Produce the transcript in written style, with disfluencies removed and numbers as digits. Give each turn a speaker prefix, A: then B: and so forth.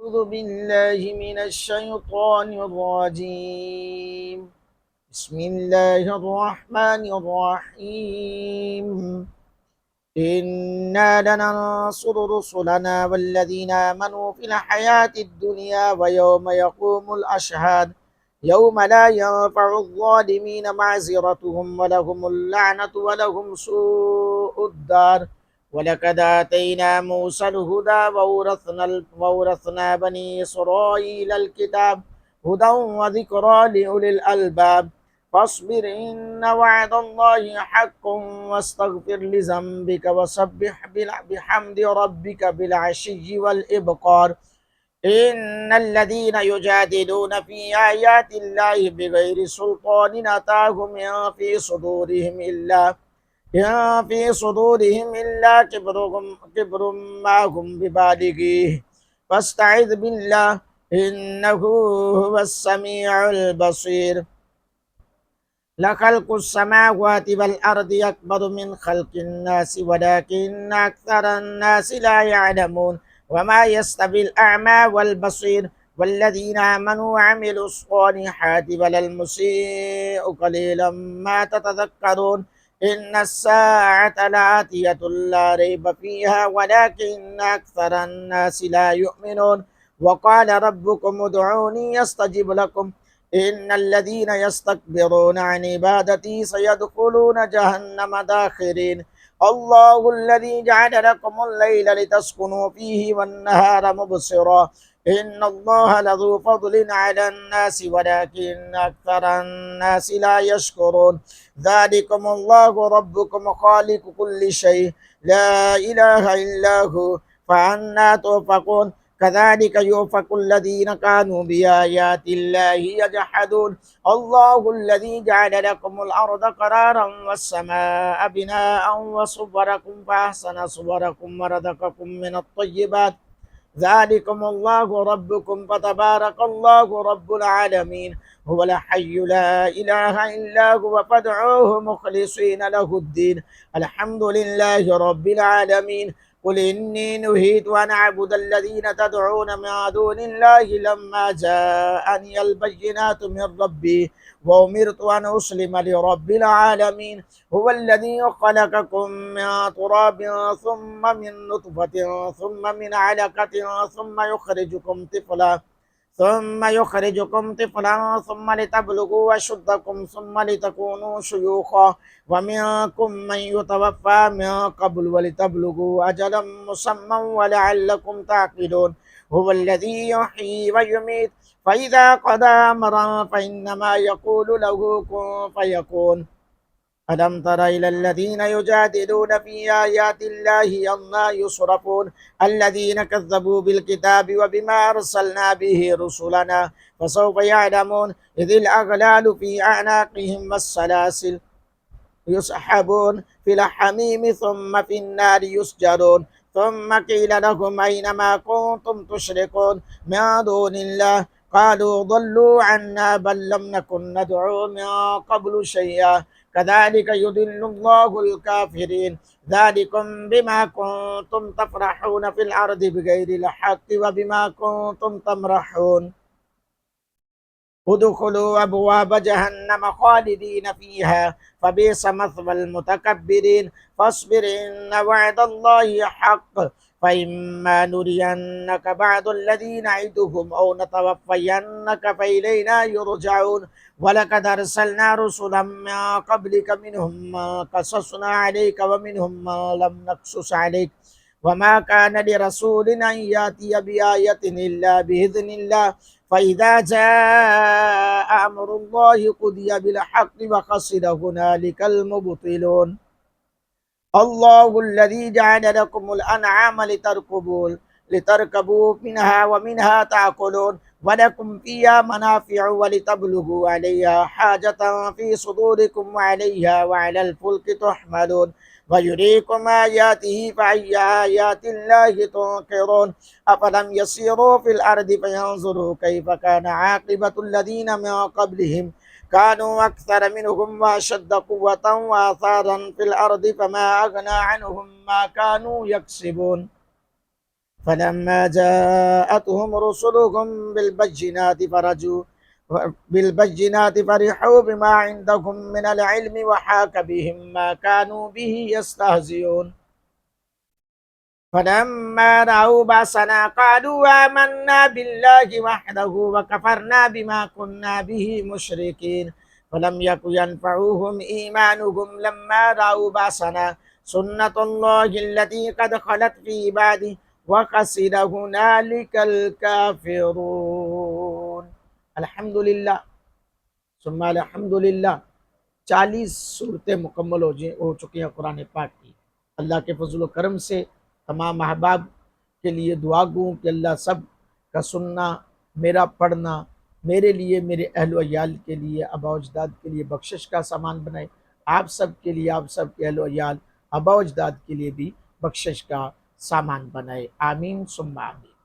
A: أعوذ بالله من الشيطان الرجيم. بسم الله الرحمن الرحيم. إنا لننصر رسلنا والذين آمنوا في الحياة الدنيا ويوم يقوم الأشهاد يوم لا ينفع الظالمين معذرتهم ولهم اللعنة ولهم سوء الدار. ولقد آتينا موسى الهدى وورثنا بني إسرائيل الكتاب هدى وذكرى لأولي الألباب. فاصبر إن وعد الله حق واستغفر لذنبك وسبح بحمد ربك بالعشي والإبكار. إن الذين يجادلون في آيات الله بغير سلطان أتاهم إن في صدورهم إلا كبر ما هم ببالغيه فاستعذ بالله إنه هو السميع البصير. لخلق السماوات والأرض أكبر من خلق الناس ولكن أكثر الناس لا يعلمون. وما يستوي الأعمى والبصير والذين آمنوا وعملوا الصالحات ولا المسيء قليلا ما تتذكرون. إن الساعة لآتية لا ريب فيها ولكن أكثر الناس لا يؤمنون. وقال ربكم ادعوني أستجب لكم إن الذين يستكبرون عن عبادتي سيدخلون جهنم داخرين. الله الذي جعل لكم الليل لتسكنوا فيه والنهار مبصرا إن الله لذو فضل على الناس ولكن أكثر الناس لا يشكرون. ذلكم الله ربكم خالق كل شيء لا إله إلا هو فأنا توفقون. كذلك يؤفك الذين كانوا بآيات الله يجحدون. الله الذي جعل لكم الأرض قرارا والسماء بناء وصوركم فأحسن صوركم ورزقكم من الطيبات. ذلكم الله ربكم فتبارك الله رب العالمين. هو الحي لا إله إلا هو فادعوه مخلصين له الدين. الحمد لله رب العالمين. قل إني نهيت أن أعبد الذين تدعون من دون الله لما جاءني البينات من ربي وأمرت أن أسلم لرب العالمين. هو الذي خلقكم من تراب ثم من نطفة ثم من علقة ثم يخرجكم طفلا ثم لتبلغوا أشدكم ثم لتكونوا شيوخا ومنكم من يتوفى من قبل ولتبلغوا أجلا مسمى ولعلكم تعقلون. هو الذي يحيي ويميت فإذا قضى أمرا فإنما يقول له كن فيكون. ألم تر إلى الذين يجادلون في آيات الله أنى يصرفون الذين كذبوا بالكتاب وبما أرسلنا به رسلنا فسوف يعلمون إذ الأغلال في أعناقهم والسلاسل يسحبون في الحميم ثم في النار يسجرون. ثم قيل لهم أين ما كنتم تشركون من دون الله قالوا ضلوا عنا بل لم نكن ندعو من قبل شيئا كذلك يضل الله الكافرين. ذلكم بما كنتم تفرحون في الأرض بغير الحق وبما كنتم تمرحون. ادخلوا أبواب جهنم خالدين فيها فبئس مثوى المتكبرين. فاصبر إن وعد الله حق فإما نرينك بعض الذي نعدهم أو نتوفينك فإلينا يرجعون. ولقد أرسلنا رسلا من قبلك منهم ما قصصنا عليك ومنهم ما لم نقصص عليك وما كان لرسول أن يأتي بآية إلا بإذن الله فإذا جاء أمر الله قضي بالحق وخسر هنالك المبطلون. الله الذي جعل لكم الأنعام لتركبوا منها ومنها تأكلون ولكم فيها منافع ولتبلغوا عليها حاجة في صدوركم وعليها وعلى الفلك تحملون ويريكم آياته فأي آيات الله تنكرون. أفلم يسيروا في الأرض فينظروا كيف كان عاقبة الذين من قبلهم كانوا أكثر منهم وأشد قوة وآثارا في الأرض فما أغنى عنهم ما كانوا يكسبون فلما جاءتهم رسلهم بالبينات فرحوا بما عندهم من العلم وحاك بهم ما كانوا به يستهزئون فلما رأوا بأسنا قالوا آمنا بالله وحده وكفرنا بما كنا به مشركين فلم يكن ينفعوهم إيمانهم لما رأوا بأسنا سنة الله التي قد خلت في عباده وخسر هنالك الكافرون अल्हम्दुलिल्लाह सुम्मा अल्हम्दुलिल्लाह 40 सूरतें मुकम्मल हो चुकी हैं कुरान पाक की। अल्लाह के फजल करम से तमाम अहबाब के लिए दुआ गूँ कि अल्लाह सब का सुनना, मेरा पढ़ना मेरे लिए, मेरे अहल अयाल के लिए, आबा अजदाद के लिए बख्शिश का सामान बनाए। आप सब के लिए, आप सब के अहल अयाल, आबा अजदाद के लिए भी बख्शिश का सामान बनाए। आमीन सुम्मा आमीन।